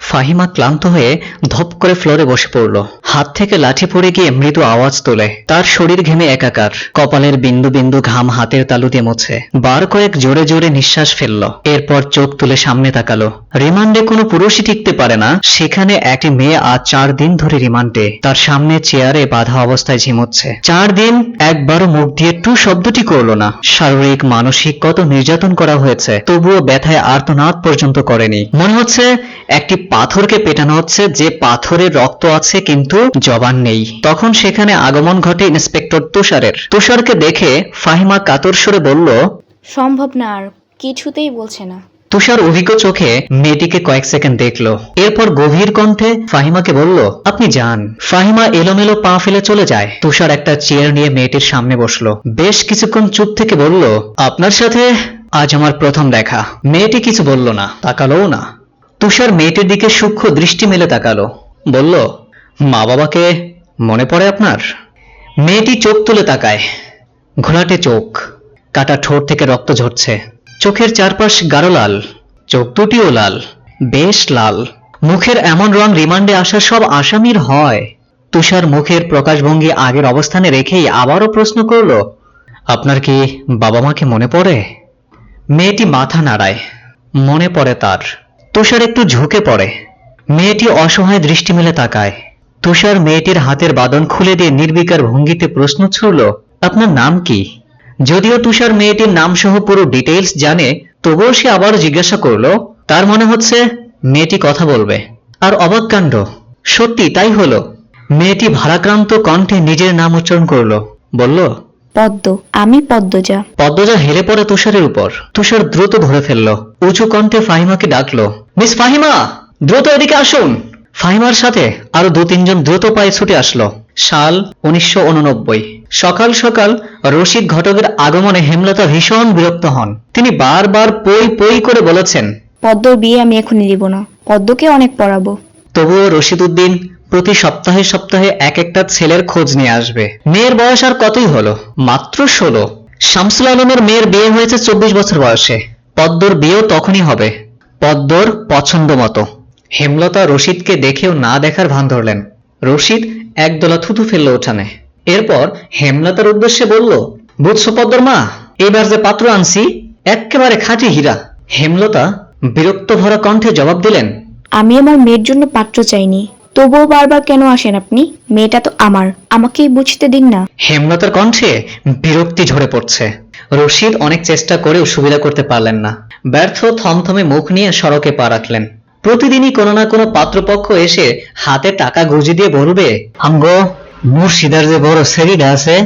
ফাহিমা ক্লান্ত হয়ে ধপ করে ফ্লোরে বসে পড়ল। হাত থেকে লাঠি পড়ে গিয়ে মৃদু আওয়াজ তোলে। তার শরীর ঘেমে একাকার, কপালের বিন্দু বিন্দু ঘাম হাতের তালু দিয়ে মোছে। বার কয়েক জোরে জোরে নিঃশ্বাস ফেলল। এরপর চোখ তুলে সামনে তাকালো। রিমান্ডে কোনো পুরুষই টিকতে পারে না, সেখানে একটি মেয়ে আজ 4 দিন ধরে রিমান্ডে তার সামনে চেয়ারে বাঁধা অবস্থায় ঝিমোচ্ছে। 4 দিন একবারও মুখ দিয়ে টু শব্দটি করলো না। শারীরিক মানসিক কত নির্যাতন করা হয়েছে, তবুও ব্যথায় আর্তনাদ পর্যন্ত করেনি। মনে হচ্ছে একটি পাথরকে পেটানো হচ্ছে, যে পাথরের রক্ত আছে কিন্তু জবান নেই। তখন সেখানে আগমন ঘটে ইন্সপেক্টর তুষারের। তুষারকে দেখে ফাহিমা কাতর সুরে বলল, সম্ভব না, আর কিছুতেই বলছে না। তুষার অভিজ্ঞ চোখে মেয়েটিকে কয়েক সেকেন্ড দেখলো, এরপর গভীর কণ্ঠে ফাহিমাকে বলল, আপনি যান। ফাহিমা এলোমেলো পা ফেলে চলে যায়। তুষার একটা চেয়ার নিয়ে মেয়েটির সামনে বসলো। বেশ কিছুক্ষণ চুপ থেকে বলল, আপনার সাথে আজ আমার প্রথম দেখা। মেয়েটি কিছু বলল না, তাকালোও না। তুষার মেয়েটির দিকে সূক্ষ্ম দৃষ্টি মেলে তাকালো, বলল, মা বাবাকে মনে পড়ে আপনার? মেয়েটি চোখ তুলে তাকায়। ঘোলাটে চোখ, কাটা ঠোঁট থেকে রক্ত ঝরছে। চোখের চারপাশ গাঢ় লাল, চোখ দুটিও লাল, বেশ লাল। মুখের এমন রং রিমান্ডে আসা সব আসামির হয়। তুষার মুখের প্রকাশভঙ্গি আগের অবস্থানে রেখেই আবারও প্রশ্ন করল, আপনার কি বাবা মাকে মনে পড়ে? মেয়েটি মাথা নাড়ায়, মনে পড়ে তার। তুষার একটু ঝুঁকে পড়ে। মেয়েটি অসহায় দৃষ্টি মেলে তাকায়। তুষার মেয়েটির হাতের বাঁধন খুলে দিয়ে নির্বিকার ভঙ্গিতে প্রশ্ন ছুড়ল, আপনার নাম কি? যদিও তুষার মেয়েটির নাম সহ পুরো ডিটেইলস জানে, তবুও সে আবার জিজ্ঞাসা করলো। তার মনে হচ্ছে মেয়েটি কথা বলবে। আর অবাক কাণ্ড, সত্যি তাই হলো। মেয়েটি ভারাক্রান্ত কণ্ঠে নিজের নাম উচ্চারণ করলো, বলল, পদ্ম, আমি পদ্মজা। পদ্মজা হেলে পড়ে তুষারের উপর। তুষার দ্রুত ধরে ফেলল। উঁচু কণ্ঠে ফাহিমাকে ডাকলো, মিস ফাহিমা, দ্রুত এদিকে আসুন। ফাহিমার সাথে আরো 2-3 জন দ্রুত পায়ে ছুটে আসলো। সাল 1989। সকাল সকাল রশিদ ঘটকের আগমনে হেমলতা ভীষণ বিরক্ত হন। তিনি বারবার পই পই করে বলেছেন, পদ্মর বিয়ে আমি এখনই দিব না, পদ্মকে অনেক পড়াবো। তবুও রশিদ উদ্দিন প্রতি সপ্তাহে সপ্তাহে এক একটা ছেলের খোঁজ নিয়ে আসবে। মেয়ের বয়স আর কতই হলো, মাত্র 16। শামসুল আলমের মেয়ের বিয়ে হয়েছে 24 বছর বয়সে। পদ্মর বিয়েও তখনই হবে, পদ্মর পছন্দ মতো। হেমলতা রশিদকে দেখেও না দেখার ভান ধরলেন। রশিদ একদলা থুতু ফেলল উঠানে। এরপর হেমলতার উদ্দেশ্যে বলল, বুঝছো পদ্মর মা, এবার যে পাত্র আনছি এক্কেবারে খাঁটি হীরা। হেমলতা বিরক্ত ভরা কণ্ঠে জবাব দিলেন, আমি আমার মেয়ের জন্য পাত্র চাইনি, তবুও বারবার কেন আসেন আপনি? মেয়েটা তো আমার, আমাকেই বুঝতে দিন না। হেমলতার কণ্ঠে বিরক্তি ঝরে পড়ছে। রশিদ অনেক চেষ্টা করেও সুবিধা করতে পারলেন না। ব্যর্থ থমথমে মুখ নিয়ে সড়কে পা রাখলেন। প্রতিদিনই কোনো না কোনো পাত্রপক্ষ এসে হাতে টাকা গুঁজে দিয়ে বলবে, আমগো মুর্শিদার যে বড় সেরিডা আছে,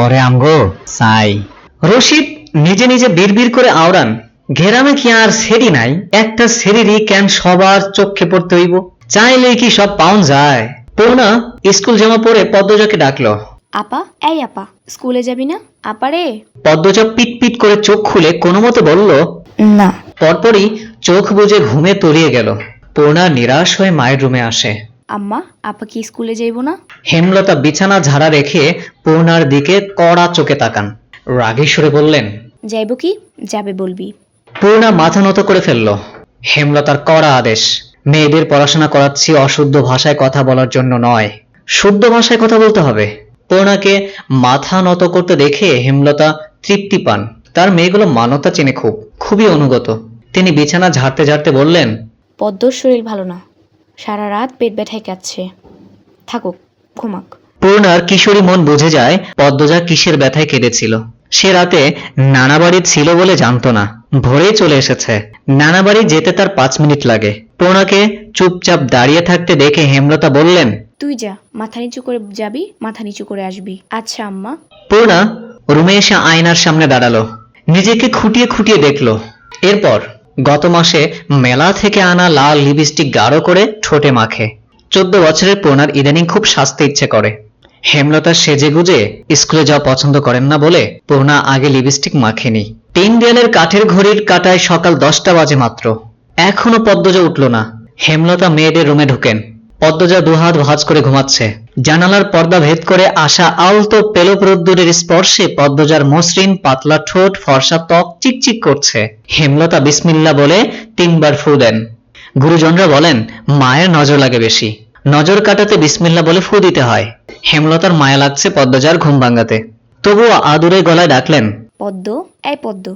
ওরে আমগো চাই। রশিদ নিজে নিজে বিড়বিড় করে আওড়ান, ঘেরামে কি আর সেরি নাই? একটা সেরিরই কেন সবার চোখে পড়তে হইব? চাইলে কি সব পাউন যায়? পূর্ণা স্কুল জামা পরে পদ্মজাকে ডাকলো। আপা, এই আপা, স্কুলে যাবি না? আপারে। পদ্মজা পিট পিট করে চোখ খুলে কোনো মতে বলল, না। পরপরই চোখ বুজে ঘুমে তলিয়ে গেল। পূর্ণা নিরাশ হয়ে মায়ের রুমে আসে। আম্মা, আপা কি স্কুলে যাইব না? হেমলতা বিছানা ঝাড়া রেখে পূর্ণার দিকে কড়া চোখে তাকান। রাগী সুরে বললেন, যাইব কি? যাবে বলবি। পূর্ণা মাথা নত করে ফেলল। হেমলতার কড়া আদেশ, মেয়েদের পড়াশোনা করাচ্ছি অশুদ্ধ ভাষায় কথা বলার জন্য নয়, শুদ্ধ ভাষায় কথা বলতে হবে। পূর্ণাকে মাথা নত করতে দেখে হেমলতা তৃপ্তি পান। তার মেয়েগুলো মানতা চেনে, খুবই অনুগত। তিনি বিছানা ঝাড়তে ঝাড়তে বললেন, পদ্মর শরীর ভালো না, সারা রাত পেট ব্যথায় কাটছে, থাকুক, ঘুমাক। পূর্ণার কিশোরী মন বুঝে যায় পদ্মজা কিসের ব্যথায় কেঁদেছিল। সে রাতে নানা বাড়ি ছিল বলে জানতো না, ভোরে চলে এসেছে। নানা বাড়ি যেতে তার 5 মিনিট লাগে। পূর্ণাকে চুপচাপ দাঁড়িয়ে থাকতে দেখে হেমলতা বললেন, তুই যা, মাথা নিচু করে যাবি, মাথা নিচু করে আসবি। আচ্ছা আম্মা। পূর্ণা রুমে এসে আয়নার সামনে দাঁড়ালো, নিজেকে খুঁটিয়ে খুঁটিয়ে দেখলো। এরপর গত মাসে মেলা থেকে আনা লাল লিপস্টিক গাঢ় করে ঠোঁটে মাখে। 14 বছরের পূর্ণার ইদানিং খুব সাজতে ইচ্ছে করে। হেমলতা সেজে গুজে স্কুলে যাওয়া পছন্দ করেন না বলে পূর্ণা আগে লিপস্টিক মাখেনি। 3 দেয়ালের কাঠের ঘড়ির কাঁটায় সকাল 10টা বাজে মাত্র। এখনো পদ্মজা উঠল না। হেমলতা মেয়েদের রুমে ঢুকেন। পদ্মজা দুহাত ভাঁজ করে ঘুমাচ্ছে। জানালার পর্দা ভেদ করে আসা আলতো পেলব রোদ্দুরের স্পর্শে পদ্মজার মসৃণ পাতলা ঠোঁট, ফর্সা ত্বক চিকচিক করছে। হেমলতা বিসমিল্লাহ বলে 3 বার ফু দেন। গুরুজনরা বলেন মায়ের নজর লাগে বেশি, নজর কাটাতে বিসমিল্লাহ বলে ফু দিতে হয়। হেমলতার মায়া লাগছে পদ্মজার ঘুম ভাঙাতে, তবুও আদুরে গলায় ডাকলেন, পদ্ম, এই পদ্ম।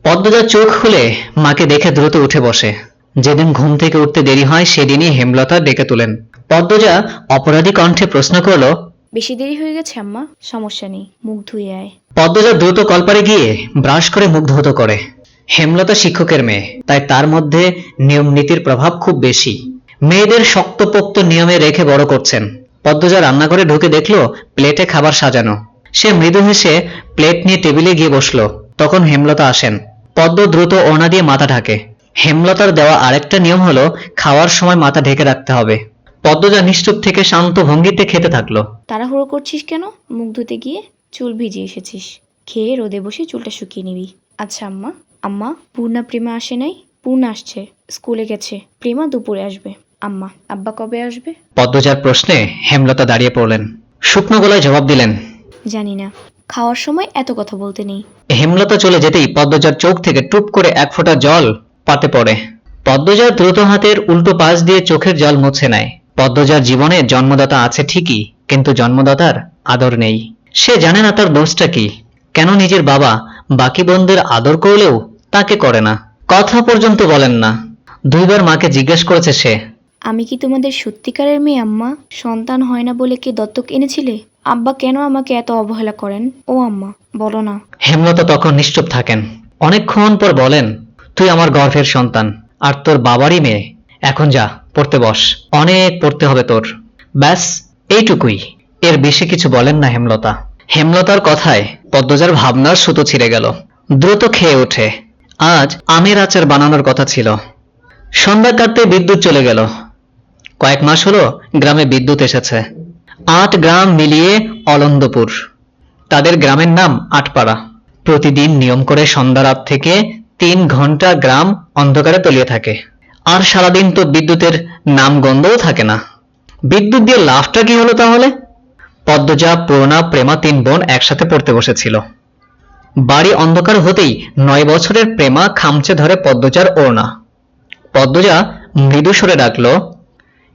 পদ্মজা চোখ খুলে মাকে দেখে দ্রুত উঠে বসে। যেদিন ঘুম থেকে উঠতে দেরি হয় সেদিনই হেমলতা ডেকে তুলেন। পদ্মজা অপরাধী কণ্ঠে প্রশ্ন করল, বেশি দেরি হয়ে গেছে আম্মা? সমস্যা নেই, মুখ ধুয়ে আয়। পদ্মজা দ্রুত কলপারে গিয়ে ব্রাশ করে মুখ ধৌত করে। হেমলতা শিক্ষকের মেয়ে, তাই তার মধ্যে নিয়ম নীতির প্রভাব খুব বেশি। মেয়েদের শক্তপোক্ত নিয়মে রেখে বড় করছেন। পদ্মজা রান্নাঘরে ঢুকে দেখলো প্লেটে খাবার সাজানো। সে মৃদু হেসে প্লেট নিয়ে টেবিলে গিয়ে বসলো। তখন হেমলতা আসেন। পদ্ম দ্রুত ওড়না দিয়ে মাথা ঢাকে। হেমলতার দেওয়া আরেকটা নিয়ম হলো খাওয়ার সময় মাথা ঢেকে রাখতে হবে। পদ্মজা নিশ্চুপ থেকে শান্ত ভঙ্গিতে খেতে থাকলো। তাড়াহুড়ো করছিস কেন? মুখ ধুতে গিয়ে চুল ভিজিয়ে এসেছিস, খেয়ে রোদে বসে চুলটা শুকিয়ে নিবি। আচ্ছা আম্মা, আম্মা পূর্ণা প্রেমা আসে নাই? পূর্ণা আসছে, স্কুলে গেছে। প্রেমা দুপুরে আসবে। আম্মা, আব্বা কবে আসবে? পদ্মজার প্রশ্নে হেমলতা দাঁড়িয়ে পড়লেন। শুকনো গলায় জবাব দিলেন, জানি না, খাওয়ার সময় এত কথা বলতে নেই। হেমলতা চলে যেতেই পদ্মজার চোখ থেকে টুপ করে এক ফোঁটা জল পাতে পড়ে। পদ্মজার দ্রুত হাতের উল্টো পাশ দিয়ে চোখের জল মুছে নেয়। পদ্মজার জীবনে জন্মদাতা আছে ঠিকই, কিন্তু জন্মদাতার আদর নেই। সে জানে না তার দোষটা কি, কেন নিজের বাবা বাকি বোনদের আদর করলেও তাকে করে না, কথা পর্যন্ত বলেন না। দুইবার মাকে জিজ্ঞেস করেছে সে, আমি কি তোমাদের সত্যিকারের মেয়ে আম্মা? সন্তান হয় না বলে কি দত্তক এনেছিলে? আব্বা কেন আমাকে এত অবহেলা করেন? ও আম্মা, বলো না। হেমলতা তখন নিশ্চুপ থাকেন। অনেকক্ষণ পর বলেন, তুই আমার গর্ভের সন্তান, আর তোর বাবারই মেয়ে। এখন যা, পড়তে বস, অনেক পড়তে হবে তোর। ব্যাস এইটুকুই, এর বেশি কিছু বলেন না হেমলতা। হেমলতার কথায় পদ্মজার ভাবনার সুতো ছিঁড়ে গেল। দ্রুত খেয়ে ওঠে। আজ আমের আচার বানানোর কথা ছিল। সন্ধ্যা কাটতে বিদ্যুৎ চলে গেল। কয়েক মাস হলো গ্রামে বিদ্যুৎ এসেছে। ৮ গ্রাম মিলিয়ে অলন্দপুর। তাদের গ্রামের নাম আটপাড়া। প্রতিদিন নিয়ম করে সন্ধ্যা রাত থেকে ৩ ঘন্টা গ্রাম অন্ধকারে তলিয়ে থাকে। আর সারাদিন তো বিদ্যুতের নাম গন্ধও থাকে না। বিদ্যুৎ দিয়ে লাভটা কি হলো তাহলে? পদ্মজা, পূর্ণা, প্রেমা ৩ বোন একসাথে পড়তে বসেছিল। বাড়ি অন্ধকার হতেই ৯ বছরের প্রেমা খামচে ধরে পদ্মজার ওড়না। পদ্মজা মৃদু স্বরে ডাকলো।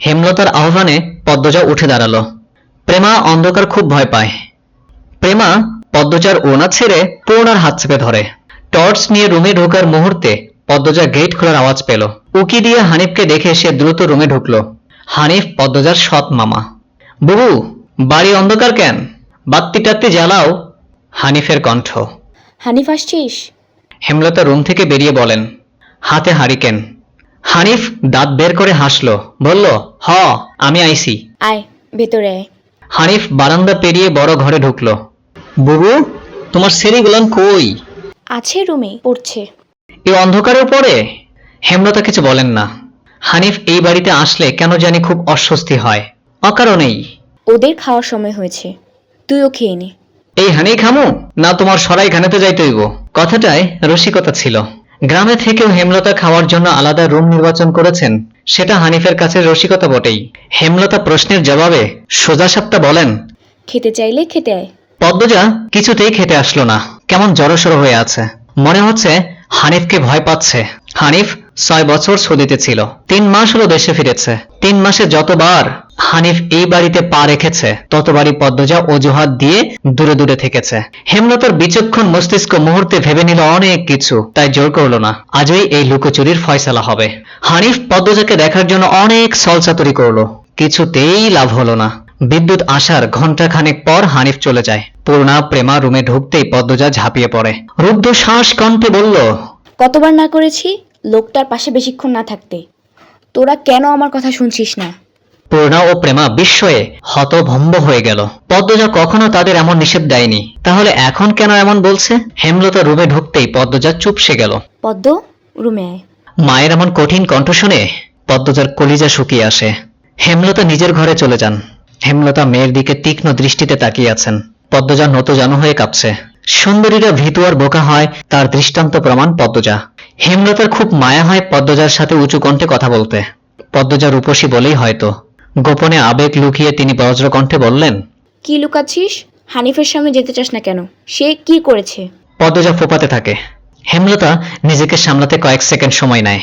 হেমলতার আহ্বানে পদ্মজা উঠে দাঁড়ালো। প্রেমা অন্ধকার খুব ভয় পায়। প্রেমা পদ্মজার ওড়না ছেড়ে পূর্ণার হাত চেপে ধরে। টর্চ নিয়ে রুমে ঢোকার মুহূর্তে পদ্মজা গেট খোলার আওয়াজ পেল। উকি দিয়ে হানিফকে দেখে সে দ্রুত রুমে ঢুকলো। হানিফ পদ্মজার সৎ মামা। বুবু, বাড়ি অন্ধকার কেন? বাত্তি টাত্তি জ্বালাও। হানিফের কণ্ঠ। হানিফ আসছিস? হেমলতা রুম থেকে বেরিয়ে বলেন, হাতে হারিকেন। হানিফ দাঁত বের করে হাসলো, বলল, হ, আমি আইছি। আয়, ভেতরে আয়। হানিফ বারান্দা পেরিয়ে বড় ঘরে ঢুকলো। বুবু, তোমার সেরিগুলান কই? আছে রুমে, পড়ছে। এই অন্ধকারের পরে? হেমলতা কিছু বলেন না। হানিফ এই বাড়িতে আসলে কেন জানি খুব অস্বস্তি হয়, অকারণেই। ওদের খাওয়ার সময় হয়েছে, তুইও খেয়ে নে। এই হানি খামু না তোমার সরাই খানেতে যাইতে হইব? কথাটায় রসিকতা ছিল। গ্রামে থেকেও হেমলতা খাওয়ার জন্য আলাদা রুম নির্বাচন করেছেন, সেটা হানিফের কাছে রসিকতা বটেই। হেমলতা প্রশ্নের জবাবে সোজাসাপটা বলেন, খেতে চাইলে খেতে আয়। পদ্মজা কিছুতেই খেতে আসলো না, কেমন জড়সড় হয়ে আছে। মনে হচ্ছে হানিফকে ভয় পাচ্ছে। হানিফ ৬ বছর সৌদিতে ছিল, ৩ মাস হলো দেশে ফিরেছে। ৩ মাসে যতবার হানিফ এই বাড়িতে পা রেখেছে ততবারই পদ্মজা অজুহাত দিয়ে দূরে দূরে থেকেছে। হেমলতার বিচক্ষণ মস্তিষ্ক মুহূর্তে ভেবে নিল অনেক কিছু, তাই জোর করলো না। আজই এই লুকোচুরির ফয়সালা হবে। হানিফ পদ্মজাকে দেখার জন্য অনেক ছলচাতুরি করলো, কিছুতেই লাভ হলো না। বিদ্যুৎ আসার ঘন্টাখানেক পর হানিফ চলে যায়। পূর্ণা, প্রেমা রুমে ঢুকতেই পদ্মজা ঝাঁপিয়ে পড়ে। রুদ্ধ শ্বাস কণ্ঠে বলল, কতবার না করেছি লোকটার পাশে বেশিক্ষণ না থাকতে। তোরা কেন আমার কথা শুনছিস না? পূর্ণা ও প্রেমা বিস্ময়ে হতভম্ব হয়ে গেল। পদ্মজা কখনো তাদের এমন নিষেধ দেয়নি, তাহলে এখন কেন এমন বলছে? হেমলতা রুমে ঢুকতেই পদ্মজা চুপসে গেল। পদ্ম, রুমে আয়। মায়ের এমন কঠিন কণ্ঠ শুনে পদ্মজার কলিজা শুকিয়ে আসে। হেমলতা নিজের ঘরে চলে যান। হেমলতা মেয়ের দিকে তীক্ষ্ণ দৃষ্টিতে তাকিয়ে আছেন। পদ্মজা নতজানু হয়ে কাঁপছে। সুন্দরীরা ভীতু আর বোকা হয় তার দৃষ্টান্ত প্রমাণ পদ্মজা। হেমলতার খুব মায়া হয় পদ্মজার সাথে উঁচু কণ্ঠে কথা বলতে। পদ্মজা রূপসী বলেই হয়তো গোপনে আবেগ লুকিয়ে তিনি বজ্রকণ্ঠে বললেন, কি লুকাচ্ছিস? হানিফের সামনে যেতে চাস না কেন? সে কি করেছে? পদ্মজা ফোপাতে থাকে। হেমলতা নিজেকে সামলাতে কয়েক সেকেন্ড সময় নেয়।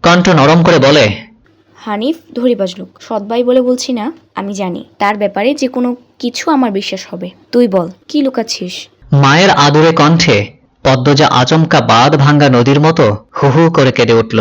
কণ্ঠ নরম করে বলে, হানিফ ধরিবাজ লোক, সৎ ভাই বলে বলছি না, আমি জানি তার ব্যাপারে যে কোনো কিছু আমার বিশ্বাস হবে। তুই বল, কি লুকাচ্ছিস? মায়ের আদুরে কণ্ঠে পদ্মজা আচমকা বাঁধ ভাঙ্গা নদীর মতো হু হু করে কেঁদে উঠল।